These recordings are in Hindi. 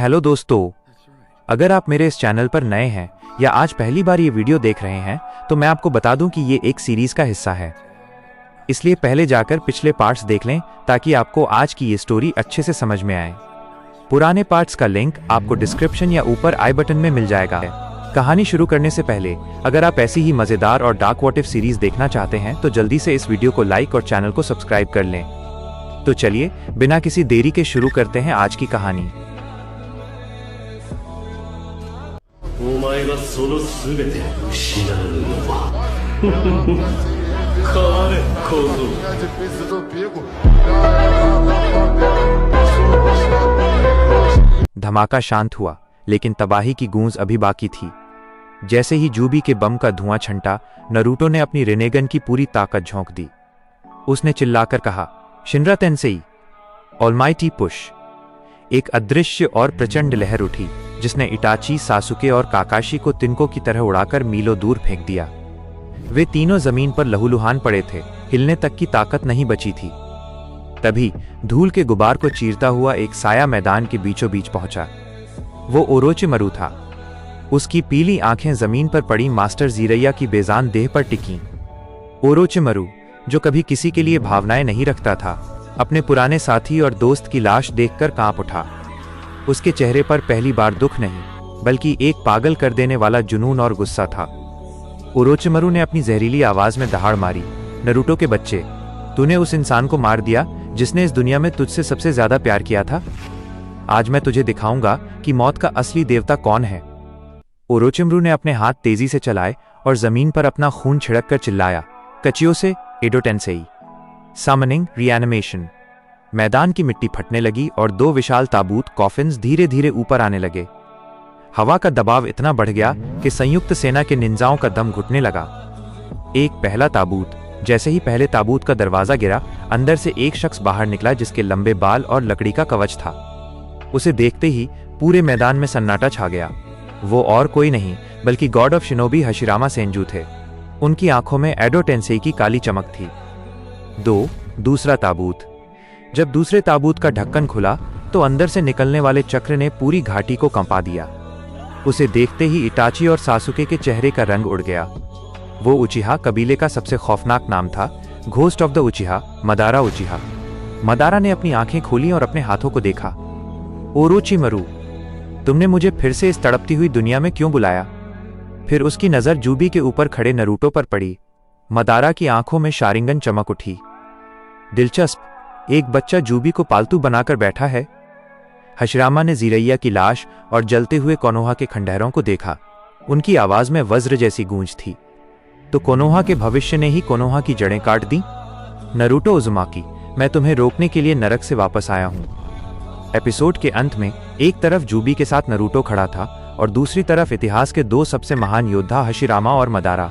हेलो दोस्तों, अगर आप मेरे इस चैनल पर नए हैं या आज पहली बार ये वीडियो देख रहे हैं तो मैं आपको बता दूं कि ये एक सीरीज का हिस्सा है। इसलिए पहले जाकर पिछले पार्ट्स देख लें ताकि आपको आज की ये स्टोरी अच्छे से समझ में आए। पुराने पार्ट्स का लिंक आपको डिस्क्रिप्शन या ऊपर आई बटन में मिल जाएगा। कहानी शुरू करने से पहले अगर आप ऐसी ही मजेदार और डार्क व्हाट इफ सीरीज देखना चाहते हैं तो जल्दी से इस वीडियो को लाइक और चैनल को सब्सक्राइब कर लें। तो चलिए बिना किसी देरी के शुरू करते हैं आज की कहानी। धमाका शांत हुआ, लेकिन तबाही की गूंज अभी बाकी थी। जैसे ही जूबी के बम का धुआं छंटा, नरूटो ने अपनी रेनेगन की पूरी ताकत झोंक दी। उसने चिल्लाकर कहा, शिनरा तेंसेई, ऑलमाइटी पुश। एक अदृश्य और प्रचंड लहर उठी जिसने इटाची, सासुके और काकाशी को तिनकों की तरह उड़ाकर मीलों दूर फेंक दिया। वे तीनों जमीन पर लहूलुहान पड़े थे, हिलने तक की ताकत नहीं बची थी। तभी धूल के गुबार को चीरता हुआ एक साया मैदान के बीचों बीच पहुंचा। वो ओरोचिमारू था। उसकी पीली आंखें जमीन पर पड़ी मास्टर जीरैया की बेजान देह पर टिकीं। ओरोचिमारू, जो कभी किसी के लिए भावनाएं नहीं रखता था, अपने पुराने साथी और दोस्त की लाश देखकर कांप उठा। उसके चेहरे पर पहली बार दुख नहीं बल्कि एक पागल कर देने वाला जुनून और गुस्सा था। ओरोचिमारू ने अपनी जहरीली आवाज में दहाड़ मारी, नरूटो के बच्चे, तूने उस इंसान को मार दिया जिसने इस दुनिया में तुझसे सबसे ज्यादा प्यार किया था। आज मैं तुझे दिखाऊंगा कि मौत का असली देवता कौन है। ओरोचिमारू ने अपने हाथ तेजी से चलाए और जमीन पर अपना खून छिड़क कर चिल्लाया, कचियोसे एडो टेंसेई, समनिंग रिएनिमेशन। मैदान की मिट्टी फटने लगी और दो विशाल ताबूत कॉफिन्स धीरे धीरे ऊपर आने लगे। हवा का दबाव इतना बढ़ गया कि संयुक्त सेना के निंजाओं का दम घुटने लगा। एक पहला ताबूत, जैसे ही पहले ताबूत का दरवाजा गिरा, अंदर से एक शख्स बाहर निकला जिसके लंबे बाल और लकड़ी का कवच था। उसे देखते ही पूरे मैदान में सन्नाटा छा गया। वो और कोई नहीं बल्कि गॉड ऑफ शिनोबी हशिरामा सेंजू थे। उनकी आंखों में एडो टेंसेई की काली चमक थी। दूसरा ताबूत। जब दूसरे ताबूत का ढक्कन खुला तो अंदर से निकलने वाले चक्र ने पूरी घाटी को कंपा दिया। उसे देखते ही इटाची और सासुके के चेहरे का रंग उड़ गया। वो उचिहा कबीले का सबसे खौफनाक नाम था, ghost of the उचिहा, Madara उचिहा। Madara ने अपनी आंखें खोली और अपने हाथों को देखा। ओरोचिमारू, तुमने मुझे फिर से इस तड़पती हुई दुनिया में क्यों बुलाया? फिर उसकी नजर जूबी के ऊपर खड़े नरूटो पर पड़ी। मदारा की आंखों में शारिंगन चमक उठी। दिलचस्प, एक बच्चा जूबी को पालतू बनाकर बैठा है। हशिरामा ने जीरैया की लाश और जलते हुए कोनोहा के खंडहरों को देखा। उनकी आवाज में वज्र जैसी गूंज थी। तो कोनोहा के भविष्य ने ही कोनोहा की जड़ें काट दी। नरूटो उजुमाकी, मैं तुम्हें रोकने के लिए नरक से वापस आया हूं। एपिसोड के अंत में एक तरफ जूबी के साथ नरूटो खड़ा था और दूसरी तरफ इतिहास के दो सबसे महान योद्धा हशिरामा और मदारा।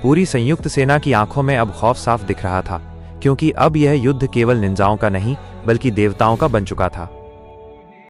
पूरी संयुक्त सेना की आंखों में अब खौफ साफ दिख रहा था, क्योंकि अब यह युद्ध केवल निंजाओं का नहीं बल्कि देवताओं का बन चुका था।